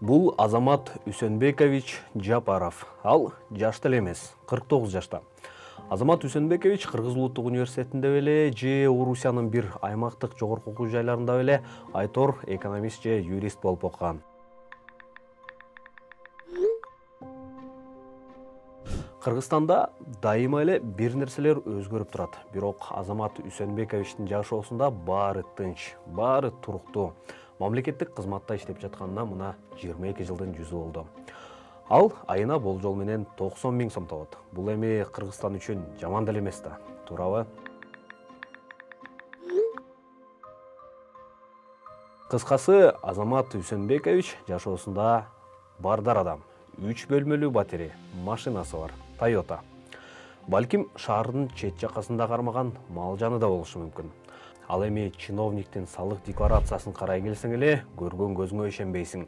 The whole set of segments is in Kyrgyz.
Бул Азамат Үсөнбекович Жапаров. Ал жашта эле эмес, 49 жашта. Азамат Үсөнбекович Кыргыз Улуттук университетинде беле же Орусиянын бир аймактык жогорку окуу жайларында беле айтор экономист же юрист болуп окуган. Кыргызстанда дайыма эле бир нерселер өзгөрүп турат. Бирок Азамат Үсөнбековичтин жашоосунда баары тынч, баары туруктуу. Мамлекеттик кызматта иштеп жатканына мына 22 жылдын жүзү болду. Ал айына болжол менен 90 000 сом табат. Бул эми Кыргызстан үчүн жаман деле эмес да, туурабы? Кыскасы, Азамат Үсөнбекович жашоосунда бардар адам. 3 бөлмөлүү батири, машинасы бар, Toyota. Балким шаардын чет жакасында кармаган мал жаны да болушу мүмкүн. Ал эми чиновниктин салык декларациясын карай келсең эле көргөн көзүңө ишенбейсиң.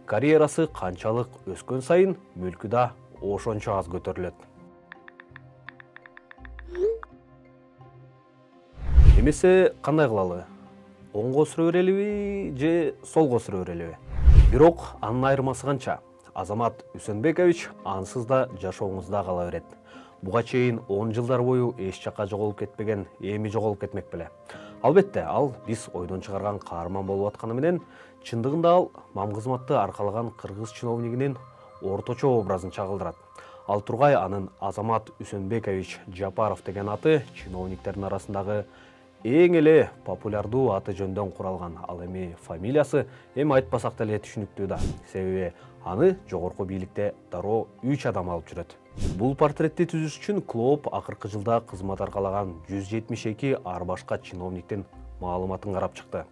Карьерасы канчалык өскөн сайын мүлкү да ошончо аз көтөрүлөт. Эмесе кандай кылалы? Оңго сүрө берелиби же солго сүрө берелиби? Бирок анын айырмасы канча? Азамат Үсөнбекович ансыз да жашооңузда кала берет. Буга чейин 10 жылдар бою эч жакка жоголуп кетпеген, эми жоголуп кетмек беле. Албетте, ал биз ойдон чыгарган каарман болуп атканы менен, чындыгында ал мам кызматты аркалаган кыргыз чиновнигинин орточо образын чагылдырат. Ал тургай анын Азамат Үсөнбекович Жапаров деген аты чиновниктердин арасындагы эң эле популярдуу аты жөндөн куралган. Ал эми фамилиясы эми айтпасак деле түшүнүктүү да. Себеби аны жогорку бийликте дароо 3 адам алып жүрөт. Бул портретти түзүш үчүн клооп акыркы жылда кызмат аркалаган 172 ар башка чиновниктин маалыматын карап чыкты.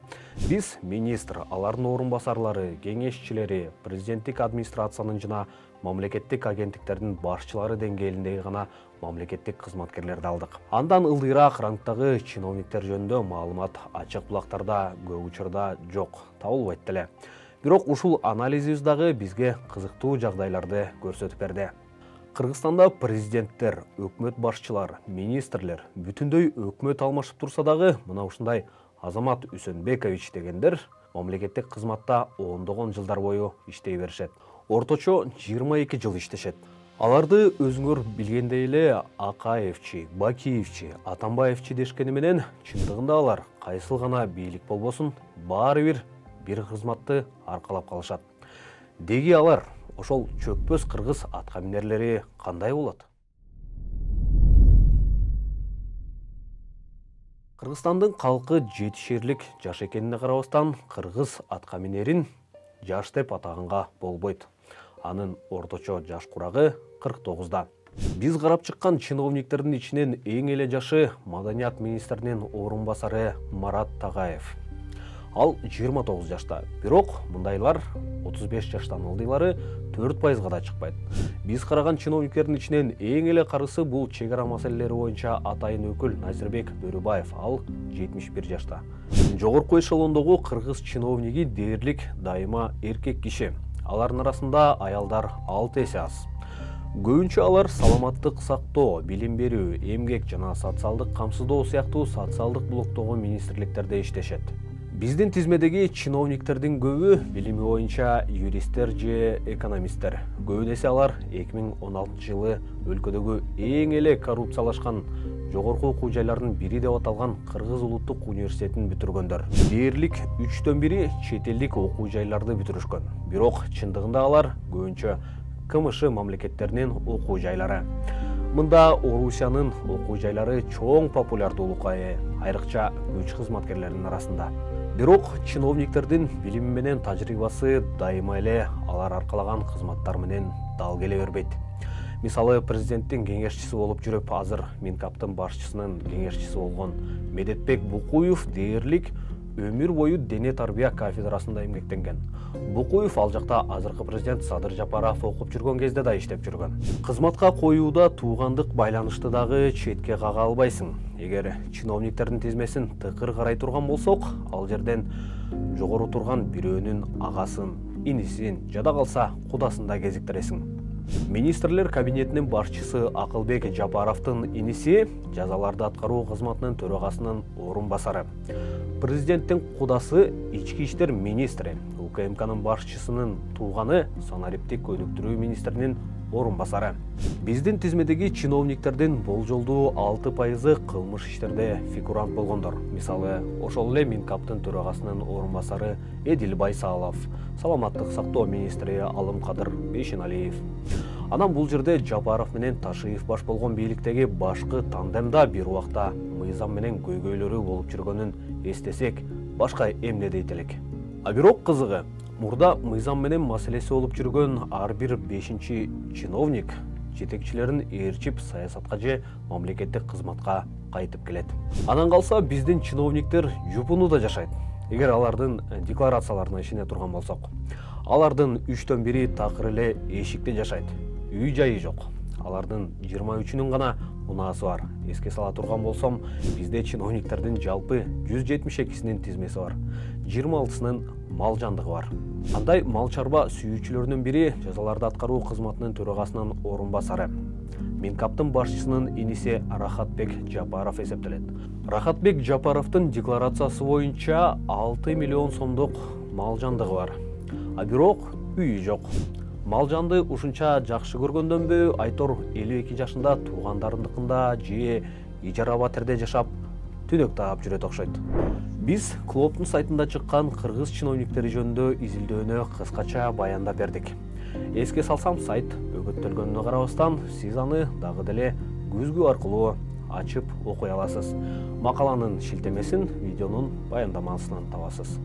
Биз министр, алардын орун басарлары, кеңешчилери, президенттик администрациянын жана мамлекеттик агенттиктердин башчылары деңгээлиндеги гана мамлекеттик кызматкерлерди алдык. Андан ылдыйраак рангдагы чиновниктер жөнүндө маалымат ачык булактарда көп учурда жок, табылбайт деле. Бирок ушул анализибиз дагы бизге кызыктуу жагдайларды көрсөтүп берди. Кыргызстанда президенттер, өкмөт башчылар, министрлер бүтүндөй өкмөт алмашып турса дагы, мына ушундай Азамат Үсөнбекович дегендер мамлекеттик кызматта ондогон жылдар бою иштей беришет. Орточо 22 жыл иштешет. Аларды өзүңөр билгендей эле Акаевчи, Бакиевчи, Атамбаевчи дешкени менен, чындыгында алар кайсыл гана бийлик болбосун, баары бир кызматты аркалап калышат. Деги алар ошол чөкпөс кыргыз аткаминерлери кандай болот? Кыргызстандын калкы жетишерлик жаш экенине карабастан, кыргыз аткаминерин жаш деп атаганга болбойт. Анын орточо жаш курагы 49да. Биз карап чыккан чиновниктердин ичинен эң эле жашы Маданият министринин орун басары Марат Тагаев. Ал 29 жашта. Бирок мындайлар 35 жаштан ылдыйлары 4% да чыкпайт. Биз караган чиновниктердин ичинен эң эле карысы бул чек ара маселелери боюнча атайын өкүл Назирбек Бөрүбаев. Ал 71 жашта. Жогорку эшелондогу кыргыз чиновниги дээрлик дайыма эркек киши. Алардын арасында аялдар 6 эсе аз. Көбүнчө алар саламаттык сактоо, билим берүү, эмгек жана социалдык камсыздоо сыяктуу социалдык блоктогу министрликтерде иштешет. Биздин тизмедеги чиновниктердин көбү билими боюнча юристтер же экономисттер. Көбүнесе алар 2016 жылы өлкөдөгү эң эле коррупциялашкан жогорку окуу жайлардын бири деп аталган Кыргыз Улуттук университетин бүтүргөндөр. Дээрлик 3төн бири чет элдик окуу жайларды бүтүрүшкөн. Бирок чындыгында алар көбүнчө КМШ мамлекеттеринин окуу жайлары. Мында Орусиянын окуу жайлары чоң популярдуулукка ээ, айрыкча күч кызматкерлеринин арасында. Бирок чиновниктердин билими менен тажрыйбасы дайыма эле алар аркалаган кызматтар менен дал келе бербейт. Мисалы, президенттин кеңешчиси болуп жүрүп, азыр Минкаптын башчысынын кеңешчиси болгон Медетбек Букуев дээрлик өмүр бою дене тарбия кафедрасында эмгектенген. Букуев ал жакта азыркы президент Садыр Жапаров окуп жүргөн кезде да иштеп жүргөн. Кызматка коюуда туугандык байланышты дагы четке кага албайсың. Эгер чиновниктердин тизмесин тыкыр карай турган болсок, ал жерден жогору турган бирөөнүн агасын, инисин, жада калса кудасын да кезиктиресиң. Министрлер кабинетинин башчысы Акылбек Жапаровдун иниси жазаларды аткаруу кызматынын төрагасынын орун басары. Президенттин кудасы ички иштер министри, УКМКнын башчысынын тууганы, санариптик өнүктүрүү министринин орун басары. Биздин тизмедеги чиновниктердин болжолдуу 6% кылмыш иштерде фигурант болгондор. Мисалы, ошол эле Минкаптын төрагасынын орун басары Эдил Байсалов, саламаттык сактоо министри Алымкадыр Бейшеналиев. Анан бул жерде Жапаров менен Ташиев баш болгон бийликтеги башкы тандемда бир убакта Мыйзам менен көйгөйлөрү болуп жүргөнүн эстесек, башка эмне дейт элек. А бирок кызыгы, мурда Мыйзам менен маселеси болуп жүргөн ар бир 5-чи чиновник жетекчилерин ээрчип саясатка же мамлекеттик кызматка кайтып келет. Анан калса биздин чиновниктер жупунуда жашайт. Эгер алардын декларацияларына ишене турган болсок, алардын 3төн 1-и такыр эле эшикте жашайт. Үй жайы жок. Алардын 23-үнүн гана унаасы бар. Эске сала турган болсом, бизде чиновниктердин жалпы 172-синин тизмеси бар. 26-сынын мал жандыгы бар. Андай мал чарба сүйүүчүлөрүнүн бири жазаларды аткаруу кызматынын төрагасынын орун басары. Минкаптын башчысынын иниси Рахатбек Жапаров эсептелет. Рахатбек Жапаровдун декларациясы боюнча 6 миллион сомдук мал жандыгы бар. А бирок үйү жок. Мал жанды ушунча жакшы көргөндөнбү, Айтор 52 жашында туугандарындыкында же ижара батирде жашап, түнөк таап жүрөт окшойт. Биз клубдун сайтында чыккан кыргыз чиновниктери жөнүндө изилдөөнү кыскача баяндап бердик. Эске салсам, сайт бөгөттөлгөнүнө карабастан, сиз аны дагы деле көзгү аркылуу ачып окуй аласыз. Макаланын шилтемесин видеонун баяндамасынан табасыз.